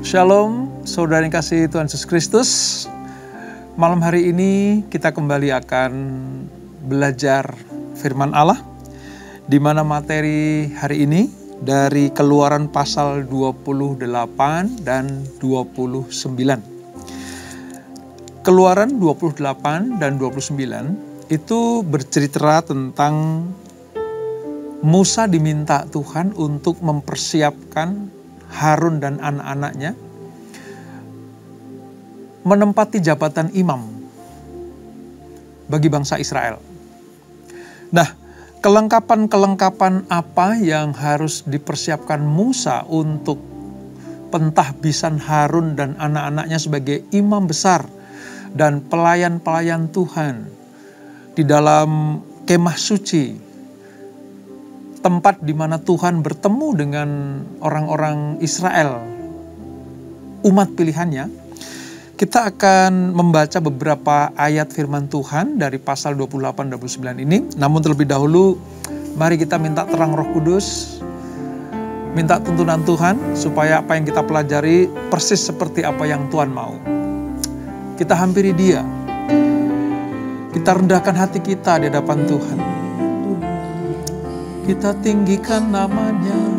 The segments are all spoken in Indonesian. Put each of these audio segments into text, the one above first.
Shalom, saudara yang kasih Tuhan Yesus Kristus. Malam hari ini kita kembali akan belajar firman Allah, di mana materi hari ini dari Keluaran pasal 28 dan 29. Keluaran 28 dan 29 itu bercerita tentang Musa diminta Tuhan untuk mempersiapkan Harun dan anak-anaknya menempati jabatan imam bagi bangsa Israel. Nah, kelengkapan-kelengkapan apa yang harus dipersiapkan Musa untuk pentahbisan Harun dan anak-anaknya sebagai imam besar dan pelayan-pelayan Tuhan di dalam kemah suci, tempat di mana Tuhan bertemu dengan orang-orang Israel, umat pilihannya. Kita akan membaca beberapa ayat firman Tuhan dari pasal 28 dan 29 ini. Namun terlebih dahulu, mari kita minta terang Roh Kudus, minta tuntunan Tuhan supaya apa yang kita pelajari persis seperti apa yang Tuhan mau. Kita hampiri Dia, kita rendahkan hati kita di hadapan Tuhan. Kita tinggikan namanya.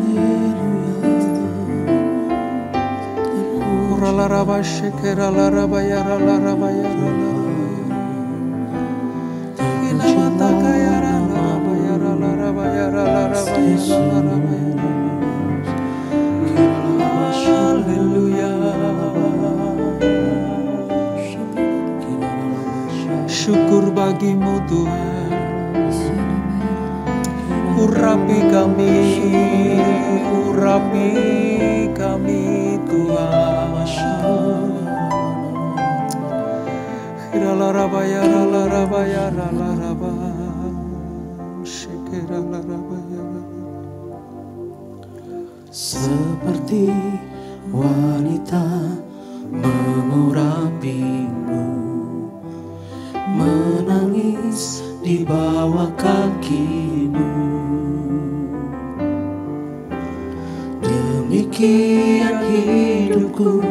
Haleluya. Syukur bagimu Tuhan. Urapi kami Tuhan. Seperti wanita mengurapimu, menangis di bawah kakimu. Demikian hidupku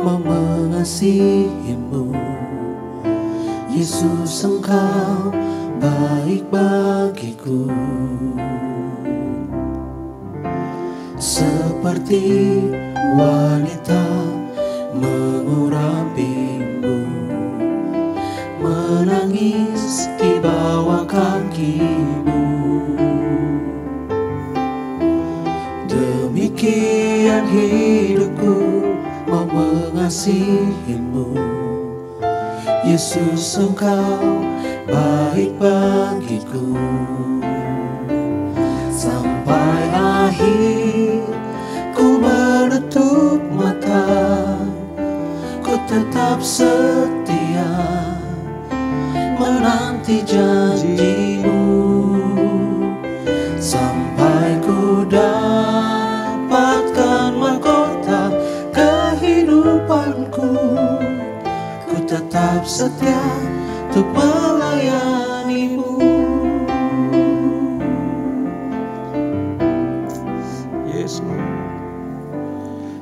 mau mengasihimu, Yesus Engkau baik bagiku. Seperti wanita mengurapimu, menangis di bawah kakimu. Demikian hidupku mau mengasihimu, Yesus Engkau baik bagiku. Sampai akhir ku menutup mata, ku tetap setia menanti janjimu. Sampai ku dapatkan mahkota kehidupanku, ku tetap setia untuk melayanimu. Yes, Lord.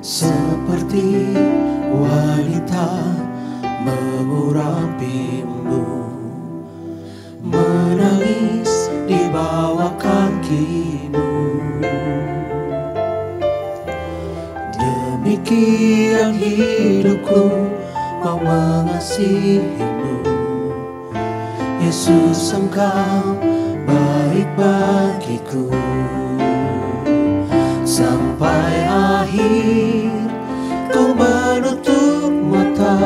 Seperti wanita mengurapimu, menangis di bawah kakimu. Demikian hidupku mau mengasihimu, Yesus Engkau baik bagiku. Sampai akhir ku menutup mata,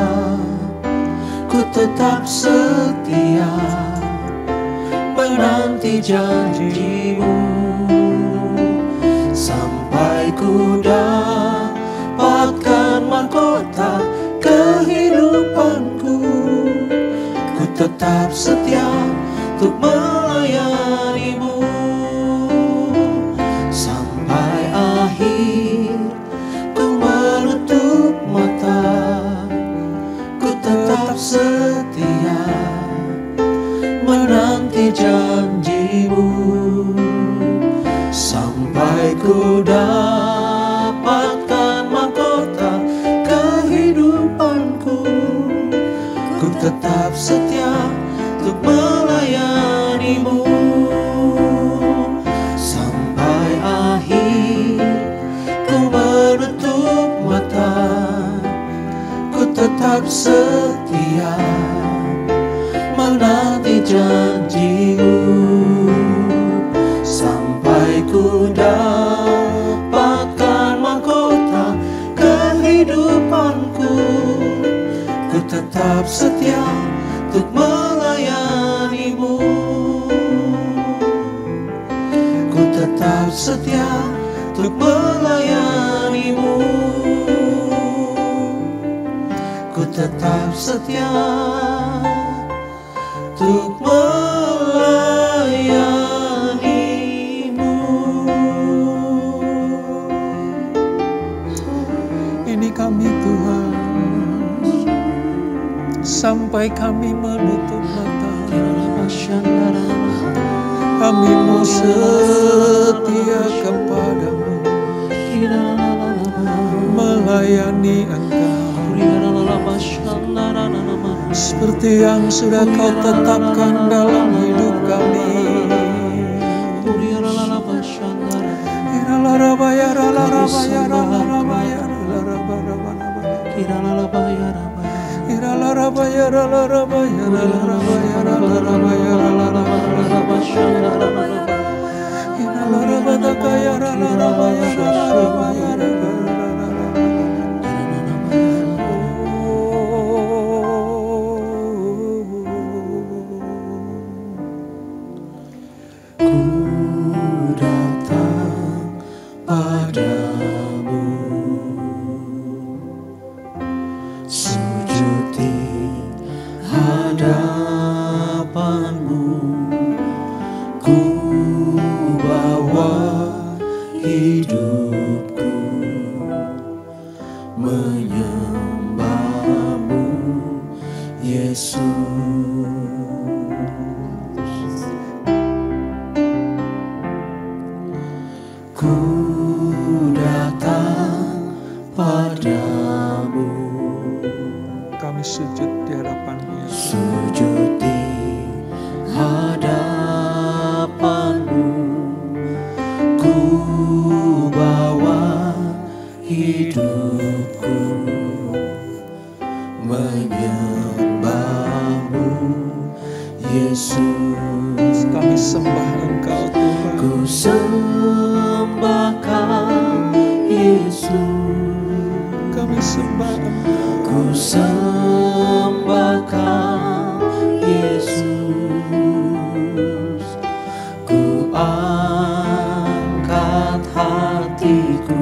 ku tetap setia menanti janjimu. Sampai ku dapatkan mahkota kehidupanku, ku tetap setia untuk melayanimu. Sampai akhir ku menutup mata, ku tetap setia menanti janjimu. Sampai ku dapatkan mahkota tetap setia untuk melayanimu sampai akhir. Ku menutup mata, ku tetap setia menanti janjimu sampai ku dapatkan mahkota kehidupanku. Ku tetap setia untuk melayanimu. Ku tetap setia untuk melayanimu. Ku tetap setia untuk melayanimu. Ini kami Tuhan, sampai kami menutup mata. Kami mau setia kepadamu, melayani Engkau seperti yang sudah Kau tetapkan dalam hidup kami. Kami sujud di hadapan-Mu, ya Tuhan. Sujud di hadapan-Mu, ku bawa hidupku menyembah-Mu, Yesus. Kami sembah Engkau Tuhan. Ku sembahkan Yesus. Kami sembah Engkau. Ku sembahkan Yesus. Ku angkat hatiku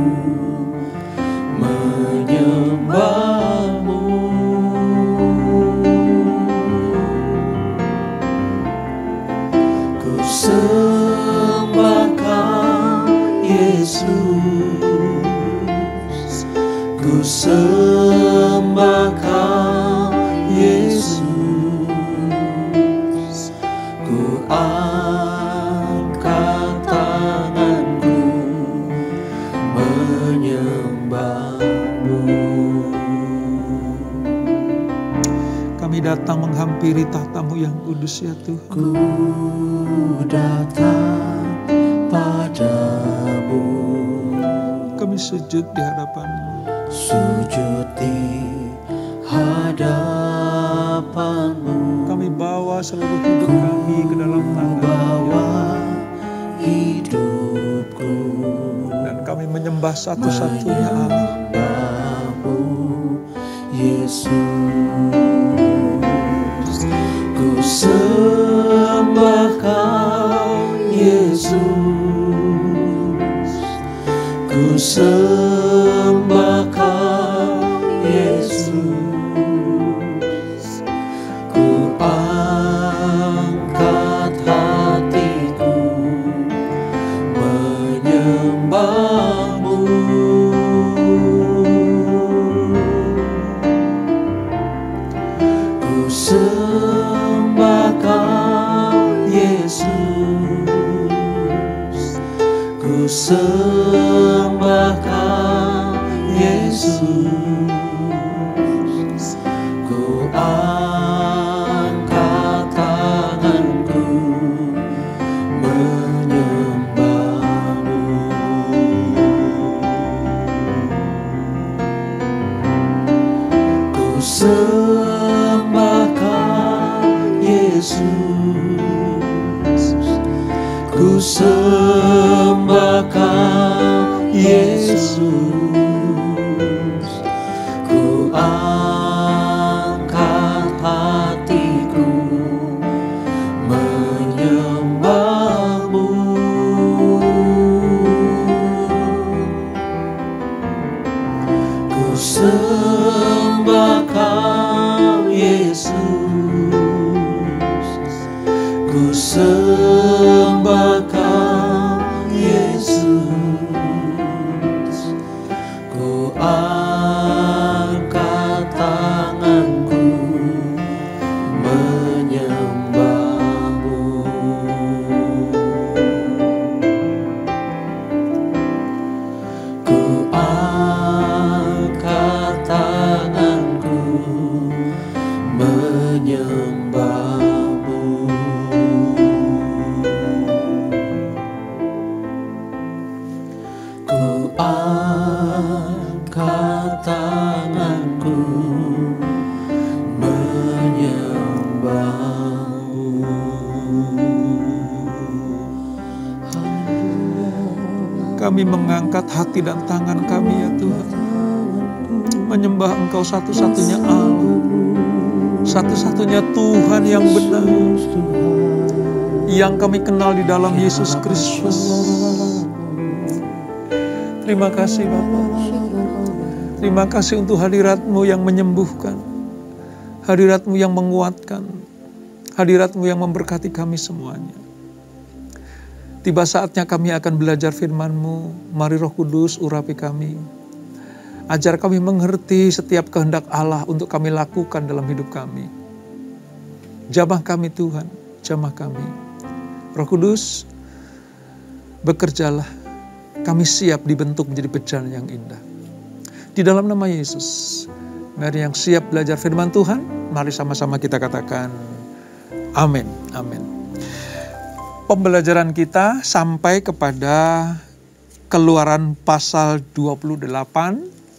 menyembah-Mu. Ku sembahkan Yesus. Ku sembahkan Yesus. Ku angkat tanganku menyembah-Mu. Kami datang menghampiri tahta-Mu yang kudus, ya Tuhan. Ku datang padamu, Kami sujud di hadapan-Mu. sujud di hadapan-Mu. Kami bawa seluruh hidup kami ke dalam tangan-Mu, Bawa hidupku dan kami menyembah satu-satunya Allah. menyembah-Mu, Yesus. Ku sembahkan Yesus. Ku sembahkan Yesus. Ku angkat hatiku menyembah-Mu. Ku sembahkan Yesus. Ku sembahkan Yesus. Ku angkat sembah Kau Yesus, ku sembah Kau Yesus, ku angkat hatiku menyembah-Mu. Ku sembah Kau Yesus, ku sembah Kau Yesus, ku angkat tanganku menyembah-Mu. Ku angkat tanganku menyembah-Mu. Ku angkat tanganku menyembah-Mu. Kami mengangkat hati dan tangan kami ya Tuhan, menyembah Engkau satu-satunya Allah, satu-satunya Tuhan yang benar, yang kami kenal di dalam Yesus Kristus. Terima kasih Bapa. Terima kasih untuk hadirat-Mu yang menyembuhkan, hadirat-Mu yang menguatkan, hadirat-Mu yang memberkati kami semuanya. Tiba saatnya kami akan belajar firman-Mu. Mari Roh Kudus urapi kami. Ajar kami mengerti setiap kehendak Allah untuk kami lakukan dalam hidup kami. Jamah kami Tuhan, jamah kami. Roh Kudus, bekerjalah. Kami siap dibentuk menjadi bejana yang indah. Di dalam nama Yesus, mari yang siap belajar firman Tuhan, mari sama-sama kita katakan, amin, amin. Pembelajaran kita sampai kepada Keluaran pasal 28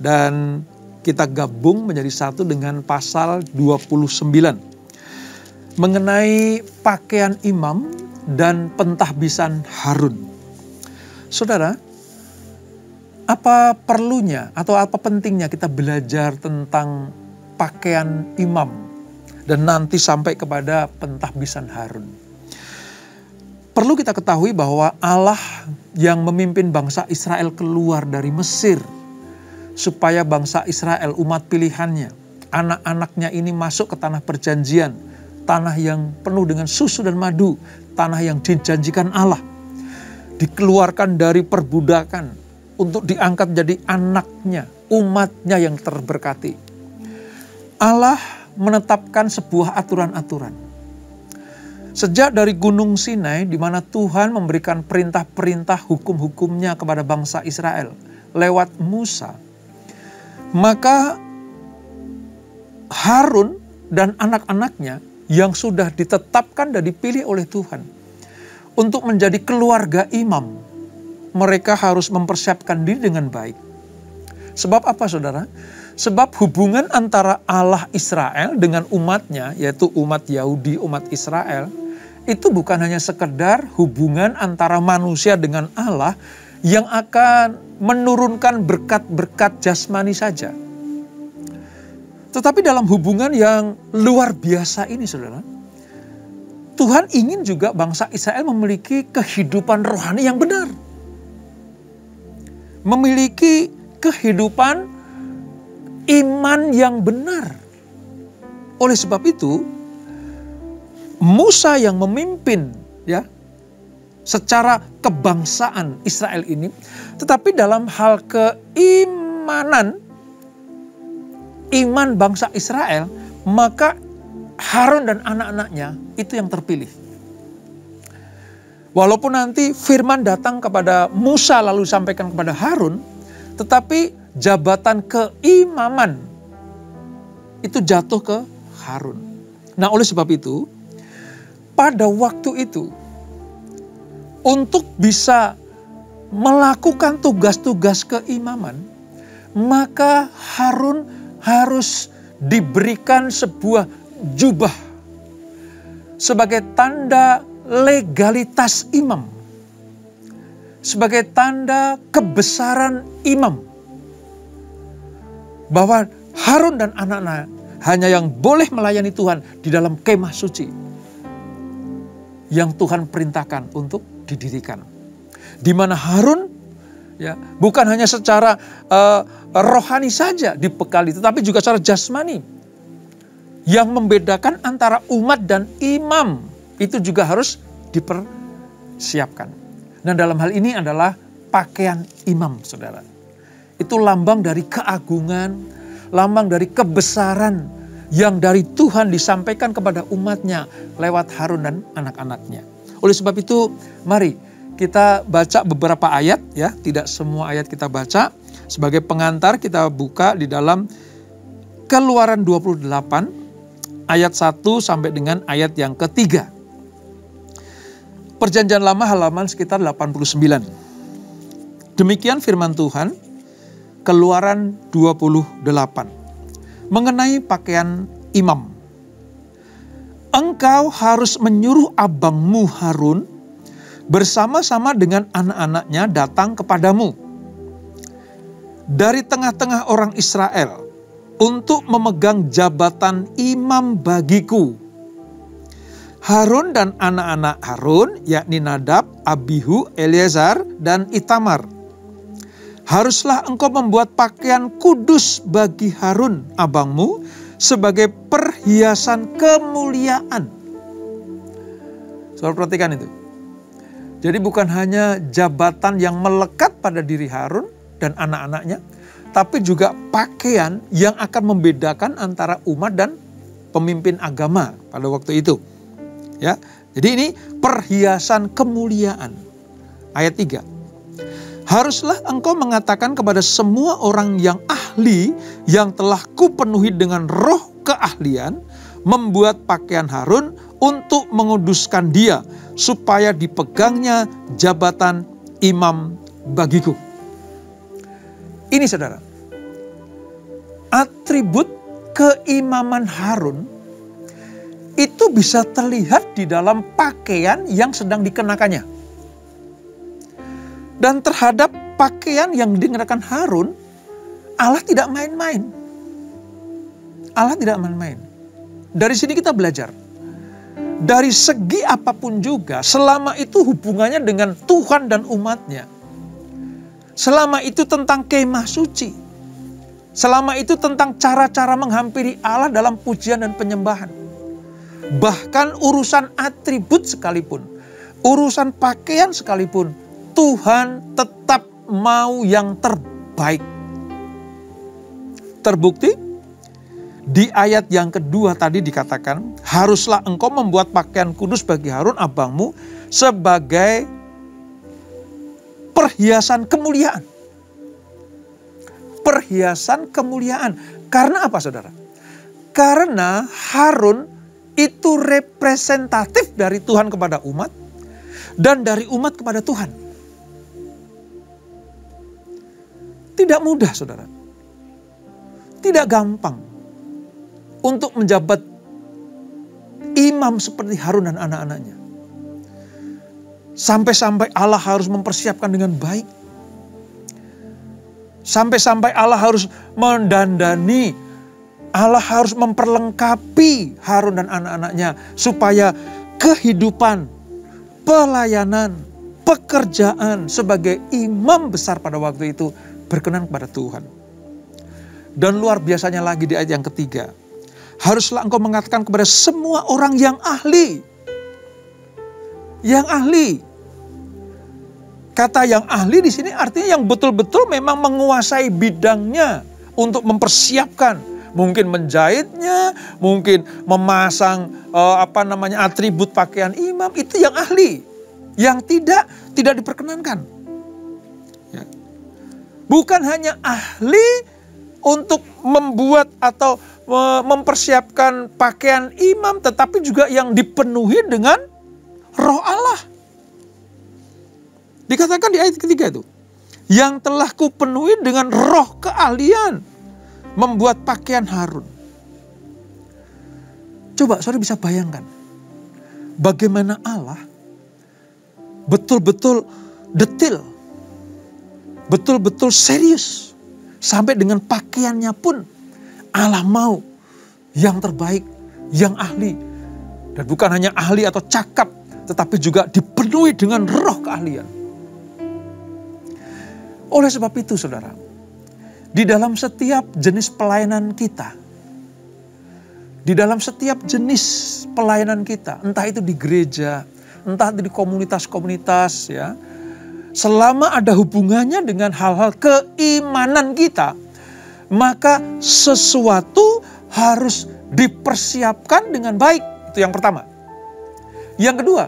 dan kita gabung menjadi satu dengan pasal 29. Mengenai pakaian imam dan pentahbisan Harun. Saudara, apa perlunya atau apa pentingnya kita belajar tentang pakaian imam dan nanti sampai kepada pentahbisan Harun? Perlu kita ketahui bahwa Allah yang memimpin bangsa Israel keluar dari Mesir supaya bangsa Israel, umat pilihannya, anak-anaknya ini masuk ke tanah perjanjian, tanah yang penuh dengan susu dan madu, tanah yang dijanjikan Allah, dikeluarkan dari perbudakan untuk diangkat jadi anaknya, umatnya yang terberkati. Allah menetapkan sebuah aturan-aturan. Sejak dari Gunung Sinai, di mana Tuhan memberikan perintah-perintah hukum-hukumnya kepada bangsa Israel lewat Musa, maka Harun dan anak-anaknya yang sudah ditetapkan dan dipilih oleh Tuhan untuk menjadi keluarga imam, mereka harus mempersiapkan diri dengan baik. Sebab apa saudara? Sebab hubungan antara Allah Israel dengan umatnya, yaitu umat Yahudi, umat Israel, itu bukan hanya sekedar hubungan antara manusia dengan Allah yang akan menurunkan berkat-berkat jasmani saja. Tetapi dalam hubungan yang luar biasa ini saudara, Tuhan ingin juga bangsa Israel memiliki kehidupan rohani yang benar. Memiliki kehidupan iman yang benar. Oleh sebab itu, Musa yang memimpin ya secara kebangsaan Israel ini, tetapi dalam hal keimanan, iman bangsa Israel, maka Harun dan anak-anaknya itu yang terpilih. Walaupun nanti firman datang kepada Musa lalu sampaikan kepada Harun, tetapi jabatan keimaman itu jatuh ke Harun. Nah, oleh sebab itu, pada waktu itu, untuk bisa melakukan tugas-tugas keimaman, maka Harun harus diberikan sebuah jubah sebagai tanda legalitas imam, sebagai tanda kebesaran imam, bahwa Harun dan anak-anak hanya yang boleh melayani Tuhan di dalam kemah suci yang Tuhan perintahkan untuk didirikan. Di mana Harun bukan hanya secara rohani saja dibekali, tetapi juga secara jasmani. Yang membedakan antara umat dan imam itu juga harus dipersiapkan. Nah, dalam hal ini adalah pakaian imam, saudara. Itu lambang dari keagungan, lambang dari kebesaran yang dari Tuhan disampaikan kepada umatnya lewat Harun dan anak-anaknya. Oleh sebab itu, mari kita baca beberapa ayat, ya. Tidak semua ayat kita baca. Sebagai pengantar kita buka di dalam Keluaran 28 ayat 1 sampai dengan ayat yang ketiga. Perjanjian Lama halaman sekitar 89. Demikian firman Tuhan, Keluaran 28. Mengenai pakaian imam. Engkau harus menyuruh abangmu Harun bersama-sama dengan anak-anaknya datang kepadamu dari tengah-tengah orang Israel untuk memegang jabatan imam bagiku. Harun dan anak-anak Harun, yakni Nadab, Abihu, Eleazar, dan Itamar. Haruslah engkau membuat pakaian kudus bagi Harun, abangmu, sebagai perhiasan kemuliaan. Saudara perhatikan itu. Jadi bukan hanya jabatan yang melekat pada diri Harun dan anak-anaknya, tapi juga pakaian yang akan membedakan antara umat dan pemimpin agama pada waktu itu. Ya, jadi ini perhiasan kemuliaan. Ayat 3. Haruslah engkau mengatakan kepada semua orang yang ahli yang telah kupenuhi dengan roh keahlian, membuat pakaian Harun untuk menguduskan dia, supaya dipegangnya jabatan imam bagiku. Ini saudara, atribut keimaman Harun itu bisa terlihat di dalam pakaian yang sedang dikenakannya. Dan terhadap pakaian yang dikenakan Harun, Allah tidak main-main. Allah tidak main-main. Dari sini kita belajar. Dari segi apapun juga, selama itu hubungannya dengan Tuhan dan umatnya. Selama itu tentang kemah suci. Selama itu tentang cara-cara menghampiri Allah dalam pujian dan penyembahan. Bahkan urusan atribut sekalipun, urusan pakaian sekalipun, Tuhan tetap mau yang terbaik. Terbukti di ayat yang kedua tadi dikatakan, haruslah engkau membuat pakaian kudus bagi Harun abangmu sebagai perhiasan kemuliaan. Perhiasan kemuliaan. Karena apa, saudara? Karena Harun itu representatif dari Tuhan kepada umat dan dari umat kepada Tuhan. Tidak mudah, saudara. Tidak gampang untuk menjabat imam seperti Harun dan anak-anaknya. Sampai-sampai Allah harus mempersiapkan dengan baik. Sampai-sampai Allah harus mendandani, Allah harus memperlengkapi Harun dan anak-anaknya supaya kehidupan, pelayanan, pekerjaan sebagai imam besar pada waktu itu berkenan kepada Tuhan. Dan luar biasanya lagi di ayat yang ketiga, haruslah engkau mengatakan kepada semua orang yang ahli. Yang ahli. Kata yang ahli di sini artinya yang betul-betul memang menguasai bidangnya untuk mempersiapkan, mungkin menjahitnya, mungkin memasang atribut pakaian imam, itu yang ahli. Yang tidak diperkenankan. Ya. Bukan hanya ahli untuk membuat atau mempersiapkan pakaian imam, tetapi juga yang dipenuhi dengan Roh Allah. Dikatakan di ayat ketiga itu, yang telah kupenuhi dengan roh keahlian, membuat pakaian Harun. Coba saudara bisa bayangkan bagaimana Allah betul-betul detail, betul-betul serius. Sampai dengan pakaiannya pun Allah mau yang terbaik, yang ahli. Dan bukan hanya ahli atau cakap, tetapi juga dipenuhi dengan roh keahlian. Oleh sebab itu saudara, di dalam setiap jenis pelayanan kita, di dalam setiap jenis pelayanan kita, entah itu di gereja, entah itu di komunitas-komunitas, ya, selama ada hubungannya dengan hal-hal keimanan kita, maka sesuatu harus dipersiapkan dengan baik. Itu yang pertama. Yang kedua,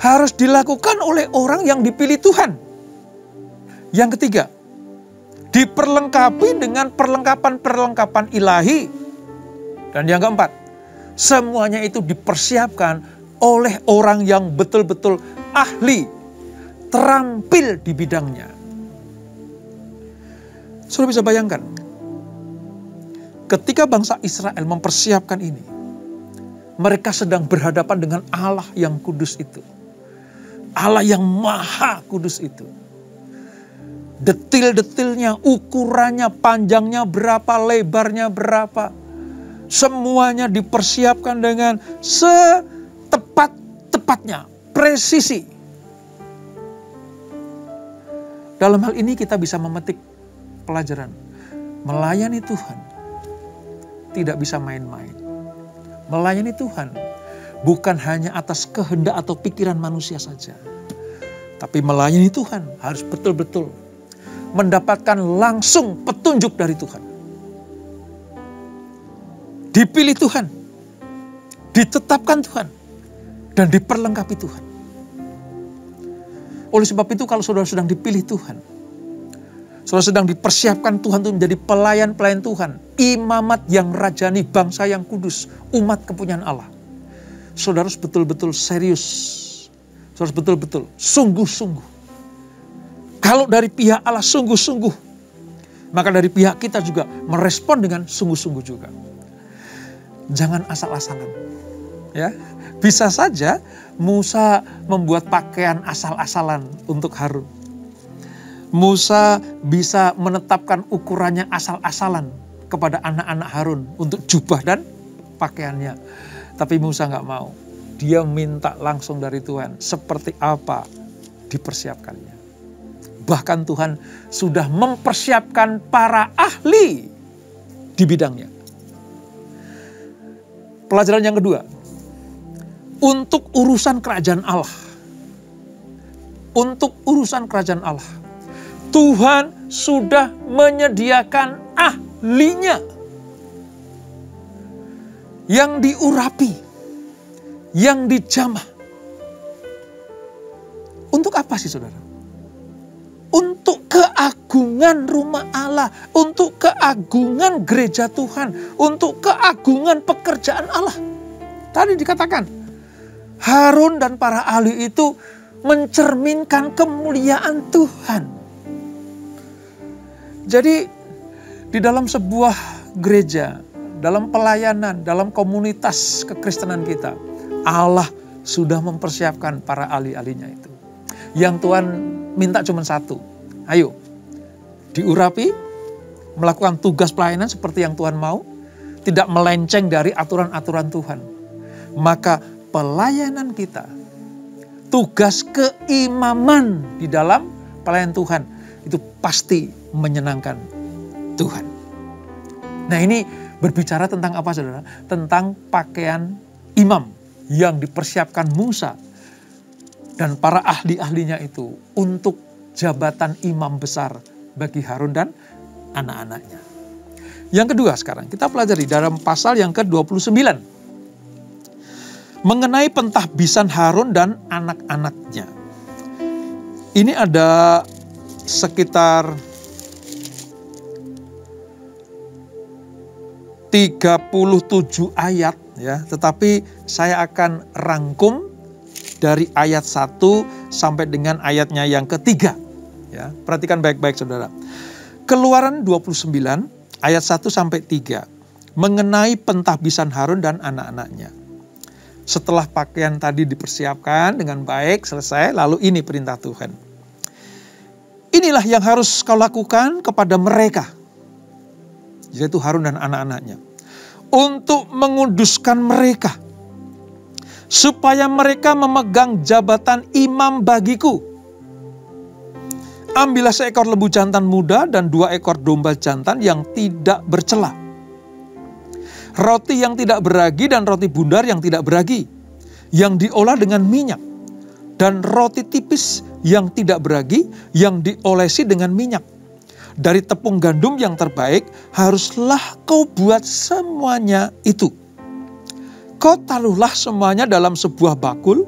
harus dilakukan oleh orang yang dipilih Tuhan. Yang ketiga, diperlengkapi dengan perlengkapan-perlengkapan ilahi. Dan yang keempat, semuanya itu dipersiapkan oleh orang yang betul-betul ahli, terampil di bidangnya. Sudah bisa bayangkan, ketika bangsa Israel mempersiapkan ini, mereka sedang berhadapan dengan Allah yang kudus itu. Allah yang maha kudus itu. Detil-detilnya, ukurannya, panjangnya berapa, lebarnya berapa. Semuanya dipersiapkan dengan setepat-tepatnya, presisi. Dalam hal ini kita bisa memetik pelajaran. Melayani Tuhan tidak bisa main-main. Melayani Tuhan bukan hanya atas kehendak atau pikiran manusia saja. Tapi melayani Tuhan harus betul-betul mendapatkan langsung petunjuk dari Tuhan. Dipilih Tuhan, ditetapkan Tuhan, dan diperlengkapi Tuhan. Oleh sebab itu kalau saudara sedang dipilih Tuhan, saudara sedang dipersiapkan Tuhan untuk menjadi pelayan-pelayan Tuhan, imamat yang rajani, bangsa yang kudus, umat kepunyaan Allah. Saudara harus betul-betul serius, saudara harus betul-betul sungguh-sungguh. Kalau dari pihak Allah sungguh-sungguh, maka dari pihak kita juga merespon dengan sungguh-sungguh juga. Jangan asal-asalan. Ya, bisa saja Musa membuat pakaian asal-asalan untuk Harun. Musa bisa menetapkan ukurannya asal-asalan kepada anak-anak Harun untuk jubah dan pakaiannya. Tapi Musa nggak mau. Dia minta langsung dari Tuhan seperti apa dipersiapkannya. Bahkan Tuhan sudah mempersiapkan para ahli di bidangnya. Pelajaran yang kedua, untuk urusan kerajaan Allah. Untuk urusan kerajaan Allah. Tuhan sudah menyediakan ahlinya. Yang diurapi. Yang dijamah. Untuk apa sih saudara? Untuk keagungan rumah Allah, untuk keagungan gereja Tuhan, untuk keagungan pekerjaan Allah. Tadi dikatakan, Harun dan para ahli itu mencerminkan kemuliaan Tuhan. Jadi di dalam sebuah gereja, dalam pelayanan, dalam komunitas kekristenan kita, Allah sudah mempersiapkan para ahli-ahlinya itu. Yang Tuhan minta cuma satu, ayo diurapi, melakukan tugas pelayanan seperti yang Tuhan mau, tidak melenceng dari aturan-aturan Tuhan. Maka pelayanan kita, tugas keimaman di dalam pelayanan Tuhan, itu pasti menyenangkan Tuhan. Nah ini berbicara tentang apa saudara? Tentang pakaian imam yang dipersiapkan Musa dan para ahli-ahlinya itu untuk jabatan imam besar bagi Harun dan anak-anaknya. Yang kedua sekarang kita pelajari dalam pasal yang ke-29. Mengenai pentahbisan Harun dan anak-anaknya. Ini ada sekitar 37 ayat ya, tetapi saya akan rangkum dari ayat 1 sampai dengan ayatnya yang ketiga. Ya, perhatikan baik-baik saudara. Keluaran 29 ayat 1 sampai 3. mengenai pentahbisan Harun dan anak-anaknya. Setelah pakaian tadi dipersiapkan dengan baik, selesai, lalu ini perintah Tuhan. Inilah yang harus kau lakukan kepada mereka, yaitu Harun dan anak-anaknya, untuk menguduskan mereka, supaya mereka memegang jabatan imam bagiku. Ambillah seekor lembu jantan muda dan 2 ekor domba jantan yang tidak bercela, roti yang tidak beragi dan roti bundar yang tidak beragi, yang diolah dengan minyak, dan roti tipis yang tidak beragi, yang diolesi dengan minyak. Dari tepung gandum yang terbaik, haruslah kau buat semuanya itu. Kau taruhlah semuanya dalam sebuah bakul,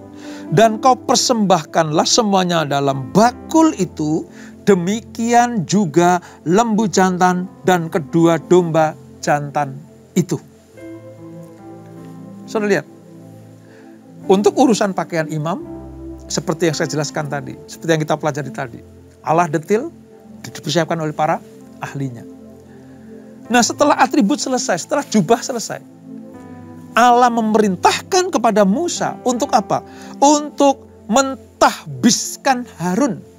dan kau persembahkanlah semuanya dalam bakul itu. Demikian juga lembu jantan dan kedua domba jantan itu. Saudara lihat, untuk urusan pakaian imam, seperti yang saya jelaskan tadi, seperti yang kita pelajari tadi, Allah detil dipersiapkan oleh para ahlinya. Nah, setelah atribut selesai, setelah jubah selesai, Allah memerintahkan kepada Musa untuk apa? Untuk mentahbiskan Harun.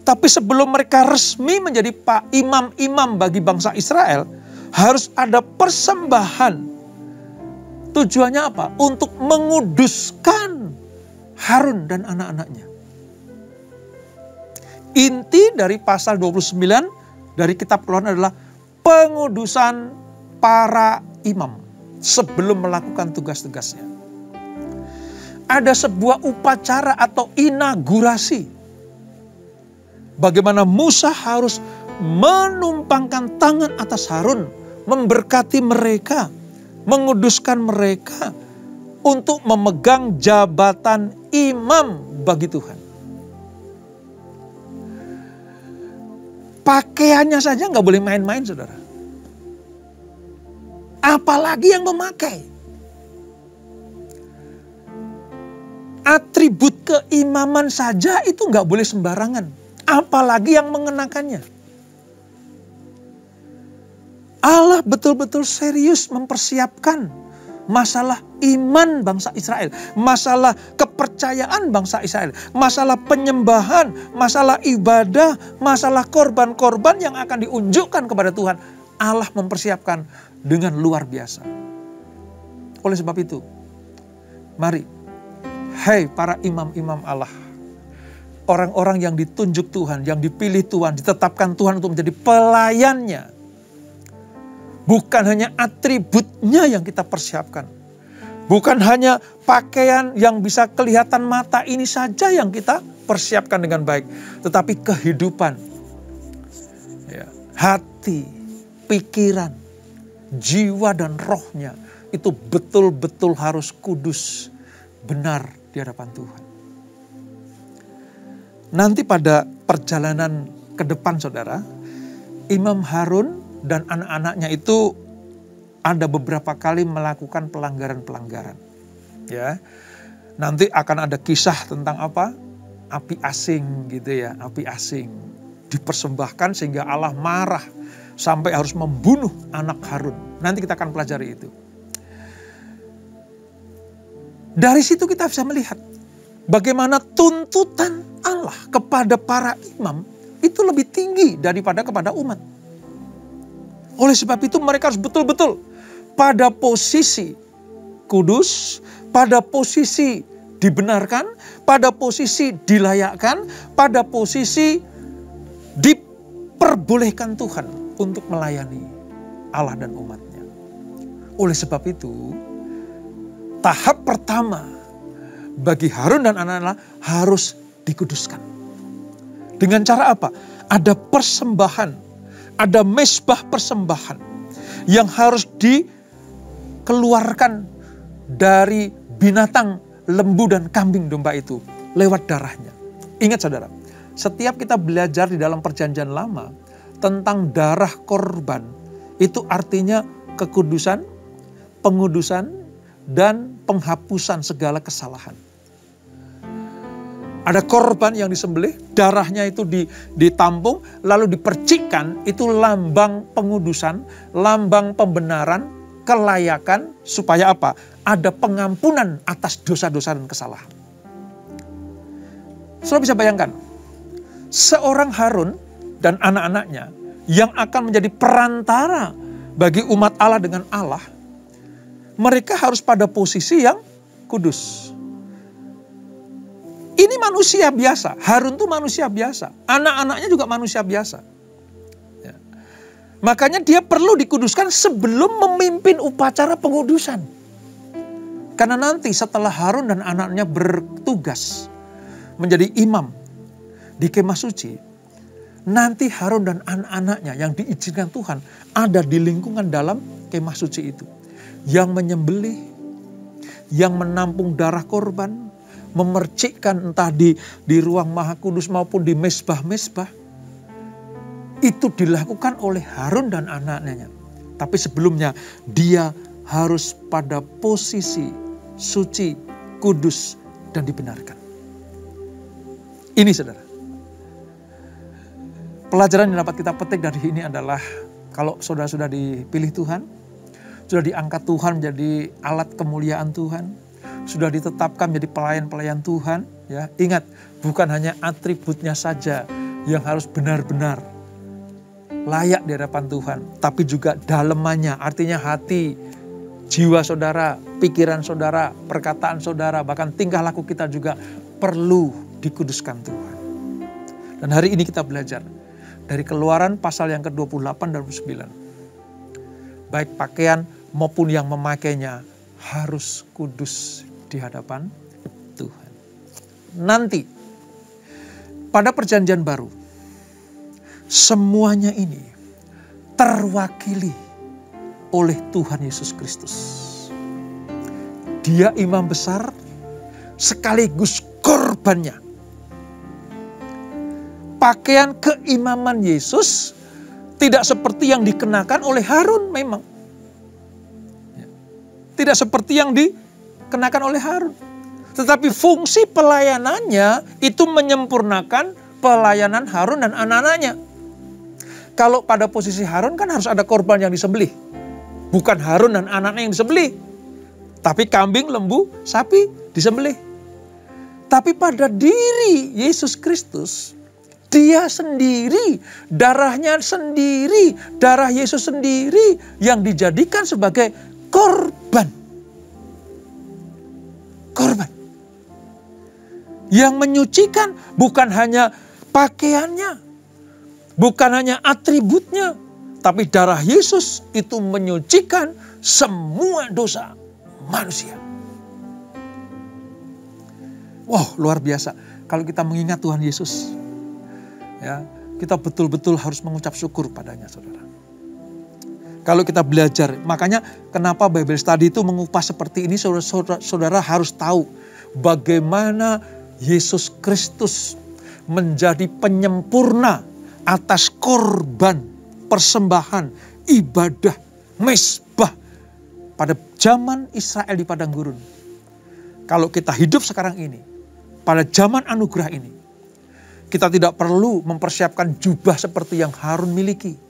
Tapi sebelum mereka resmi menjadi imam-imam bagi bangsa Israel, harus ada persembahan. Tujuannya apa? Untuk menguduskan Harun dan anak-anaknya. Inti dari pasal 29 dari kitab Keluaran adalah pengudusan para imam sebelum melakukan tugas-tugasnya. Ada sebuah upacara atau inaugurasi. Bagaimana Musa harus menumpangkan tangan atas Harun, memberkati mereka, menguduskan mereka untuk memegang jabatan imam bagi Tuhan. Pakaiannya saja nggak boleh main-main, saudara. Apalagi yang memakai. Atribut keimaman saja itu nggak boleh sembarangan. Apalagi yang mengenakannya. Allah betul-betul serius mempersiapkan masalah iman bangsa Israel, masalah kepercayaan bangsa Israel, masalah penyembahan, masalah ibadah, masalah korban-korban yang akan diunjukkan kepada Tuhan. Allah mempersiapkan dengan luar biasa. Oleh sebab itu, mari, hai para imam-imam Allah, orang-orang yang ditunjuk Tuhan, yang dipilih Tuhan, ditetapkan Tuhan untuk menjadi pelayannya. Bukan hanya atributnya yang kita persiapkan. Bukan hanya pakaian yang bisa kelihatan mata ini saja yang kita persiapkan dengan baik. Tetapi kehidupan, hati, pikiran, jiwa dan rohnya itu betul-betul harus kudus, benar di hadapan Tuhan. Nanti pada perjalanan ke depan, saudara, Imam Harun dan anak-anaknya itu ada beberapa kali melakukan pelanggaran-pelanggaran. Ya, nanti akan ada kisah tentang apa? Api asing gitu ya, api asing dipersembahkan sehingga Allah marah sampai harus membunuh anak Harun. Nanti kita akan pelajari itu. Dari situ kita bisa melihat bagaimana tuntutan Allah kepada para imam itu lebih tinggi daripada kepada umat. Oleh sebab itu mereka harus betul-betul pada posisi kudus, pada posisi dibenarkan, pada posisi dilayakkan, pada posisi diperbolehkan Tuhan untuk melayani Allah dan umatnya. Oleh sebab itu, tahap pertama bagi Harun dan anak-anak harus dikuduskan. Dengan cara apa? Ada persembahan. Ada mezbah persembahan yang harus dikeluarkan dari binatang lembu dan kambing domba itu lewat darahnya. Ingat saudara, setiap kita belajar di dalam perjanjian lama tentang darah korban, itu artinya kekudusan, pengudusan, dan penghapusan segala kesalahan. Ada korban yang disembelih, darahnya itu ditampung, lalu dipercikkan, itu lambang pengudusan, lambang pembenaran, kelayakan, supaya apa? Ada pengampunan atas dosa-dosa dan kesalahan. Saudara bisa bayangkan, seorang Harun dan anak-anaknya yang akan menjadi perantara bagi umat Allah dengan Allah, mereka harus pada posisi yang kudus. Ini manusia biasa, Harun tuh manusia biasa, anak-anaknya juga manusia biasa. Ya. Makanya dia perlu dikuduskan sebelum memimpin upacara pengudusan. Karena nanti setelah Harun dan anaknya bertugas menjadi imam di kemah suci, nanti Harun dan anak-anaknya yang diizinkan Tuhan ada di lingkungan dalam kemah suci itu. Yang menyembelih, yang menampung darah korban, memercikkan entah di ruang maha kudus maupun di mesbah-mesbah. Itu dilakukan oleh Harun dan anak-anaknya. Tapi sebelumnya dia harus pada posisi suci, kudus, dan dibenarkan. Ini saudara. Pelajaran yang dapat kita petik dari ini adalah kalau saudara sudah dipilih Tuhan, sudah diangkat Tuhan menjadi alat kemuliaan Tuhan, sudah ditetapkan menjadi pelayan-pelayan Tuhan, ya, ingat, bukan hanya atributnya saja yang harus benar-benar layak di hadapan Tuhan, tapi juga dalemannya, artinya hati, jiwa saudara, pikiran saudara, perkataan saudara, bahkan tingkah laku kita juga perlu dikuduskan Tuhan. Dan hari ini kita belajar dari Keluaran pasal yang ke-28 dan 29. Baik pakaian maupun yang memakainya harus kudus di hadapan Tuhan. Nanti pada perjanjian baru semuanya ini terwakili oleh Tuhan Yesus Kristus. Dia imam besar sekaligus korbannya. Pakaian keimaman Yesus tidak seperti yang dikenakan oleh Harun memang. Tidak seperti yang dikenakan oleh Harun. Tetapi fungsi pelayanannya itu menyempurnakan pelayanan Harun dan anak-anaknya. Kalau pada posisi Harun kan harus ada korban yang disembelih. Bukan Harun dan anaknya yang disembelih. Tapi kambing, lembu, sapi disembelih. Tapi pada diri Yesus Kristus, dia sendiri, darahnya sendiri, darah Yesus sendiri yang dijadikan sebagai korban. Korban. Yang menyucikan bukan hanya pakaiannya, bukan hanya atributnya, tapi darah Yesus itu menyucikan semua dosa manusia. Wow, luar biasa. Kalau kita mengingat Tuhan Yesus, ya, kita betul-betul harus mengucap syukur padanya, saudara. Kalau kita belajar, makanya kenapa Bible Study itu mengupas seperti ini, saudara harus tahu bagaimana Yesus Kristus menjadi penyempurna atas korban, persembahan, ibadah, mesbah pada zaman Israel di padang gurun. Kalau kita hidup sekarang ini, pada zaman anugerah ini, kita tidak perlu mempersiapkan jubah seperti yang Harun miliki.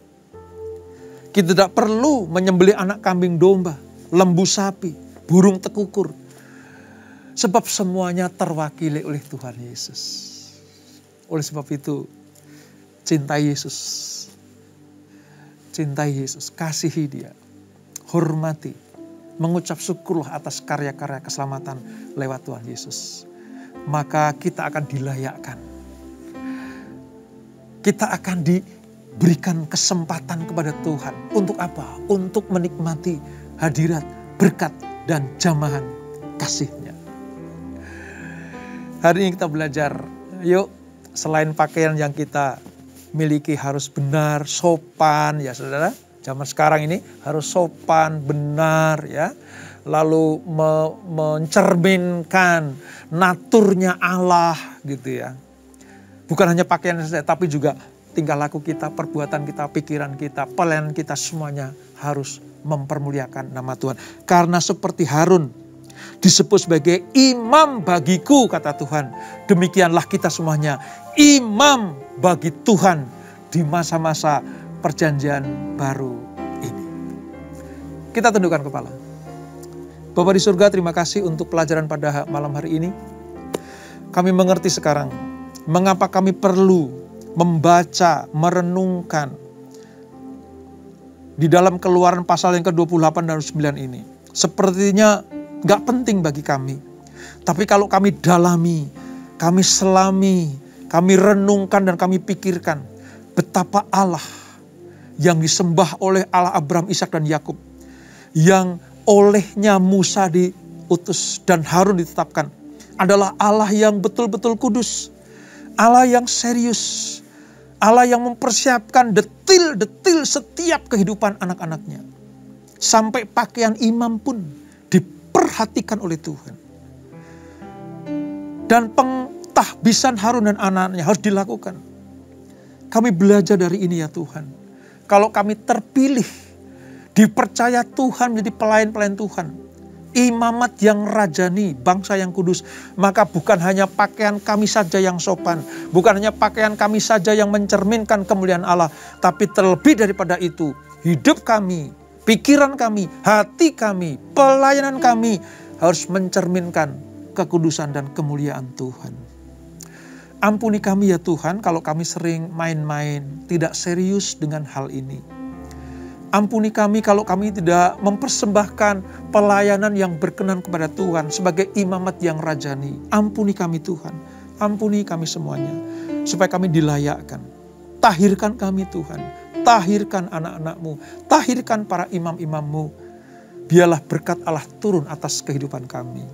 Kita tidak perlu menyembelih anak kambing domba, lembu sapi, burung tekukur. Sebab semuanya terwakili oleh Tuhan Yesus. Oleh sebab itu, cintai Yesus. Cintai Yesus, kasihi Dia. Hormati, mengucap syukurlah atas karya-karya keselamatan lewat Tuhan Yesus. Maka kita akan dilayakkan. Kita akan diberikan kesempatan kepada Tuhan. Untuk apa? Untuk menikmati hadirat, berkat, dan jamahan kasih-Nya. Hari ini kita belajar, yuk selain pakaian yang kita miliki harus benar, sopan ya saudara. Zaman sekarang ini harus sopan, benar ya. Lalu mencerminkan naturnya Allah gitu ya. Bukan hanya pakaian saja, tapi juga tingkah laku kita, perbuatan kita, pikiran kita, pelayanan kita semuanya harus mempermuliakan nama Tuhan. Karena seperti Harun disebut sebagai imam bagiku, kata Tuhan. Demikianlah kita semuanya imam bagi Tuhan di masa-masa perjanjian baru ini. Kita tundukkan kepala. Bapa di surga, terima kasih untuk pelajaran pada malam hari ini. Kami mengerti sekarang mengapa kami perlu membaca, merenungkan di dalam Keluaran pasal yang ke-28 dan 9 ini. Sepertinya gak penting bagi kami. Tapi kalau kami dalami, kami selami, kami renungkan dan kami pikirkan betapa Allah yang disembah oleh Allah Abraham, Ishak dan Yakub, yang olehnya Musa diutus dan Harun ditetapkan, adalah Allah yang betul-betul kudus, Allah yang serius, Allah yang mempersiapkan detil-detil setiap kehidupan anak-anaknya. Sampai pakaian imam pun diperhatikan oleh Tuhan. Dan pentahbisan Harun dan anak-anaknya harus dilakukan. Kami belajar dari ini ya Tuhan. Kalau kami terpilih, dipercaya Tuhan menjadi pelayan-pelayan Tuhan, imamat yang rajani, bangsa yang kudus, maka bukan hanya pakaian kami saja yang sopan, bukan hanya pakaian kami saja yang mencerminkan kemuliaan Allah, tapi terlebih daripada itu, hidup kami, pikiran kami, hati kami, pelayanan kami harus mencerminkan kekudusan dan kemuliaan Tuhan. Ampuni kami ya Tuhan kalau kami sering main-main, tidak serius dengan hal ini. Ampuni kami kalau kami tidak mempersembahkan pelayanan yang berkenan kepada Tuhan sebagai imamat yang rajani. Ampuni kami Tuhan, ampuni kami semuanya, supaya kami dilayakkan. Tahirkan kami Tuhan, tahirkan anak-anak-Mu, tahirkan para imam-imam-Mu. Biarlah berkat Allah turun atas kehidupan kami.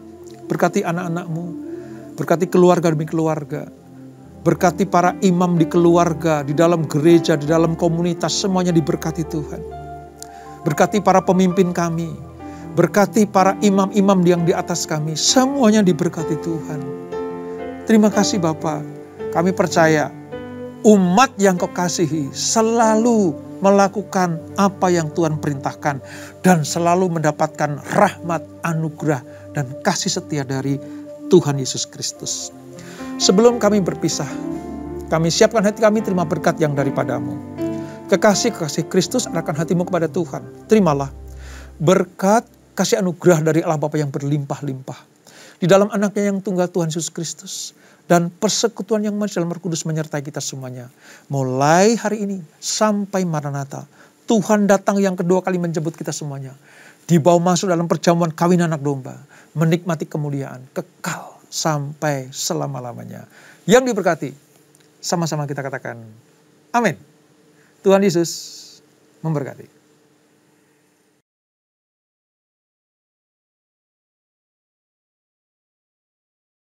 Berkati anak-anak-Mu, berkati keluarga demi keluarga. Berkati para imam di keluarga, di dalam gereja, di dalam komunitas, semuanya diberkati Tuhan. Berkati para pemimpin kami, berkati para imam-imam yang di atas kami, semuanya diberkati Tuhan. Terima kasih Bapa, kami percaya umat yang Kau kasihi selalu melakukan apa yang Tuhan perintahkan dan selalu mendapatkan rahmat, anugerah, dan kasih setia dari Tuhan Yesus Kristus. Sebelum kami berpisah, kami siapkan hati kami terima berkat yang daripada-Mu. Kekasih-kekasih Kristus arahkan hatimu kepada Tuhan. Terimalah berkat kasih anugerah dari Allah Bapa yang berlimpah-limpah di dalam anaknya yang tunggal Tuhan Yesus Kristus. Dan persekutuan yang manis dalam Roh Kudus menyertai kita semuanya. Mulai hari ini sampai Maranatha, Tuhan datang yang kedua kali menjemput kita semuanya. Dibawa masuk dalam perjamuan kawin anak domba. Menikmati kemuliaan kekal sampai selama-lamanya. Yang diberkati, sama-sama kita katakan amin. Tuhan Yesus memberkati.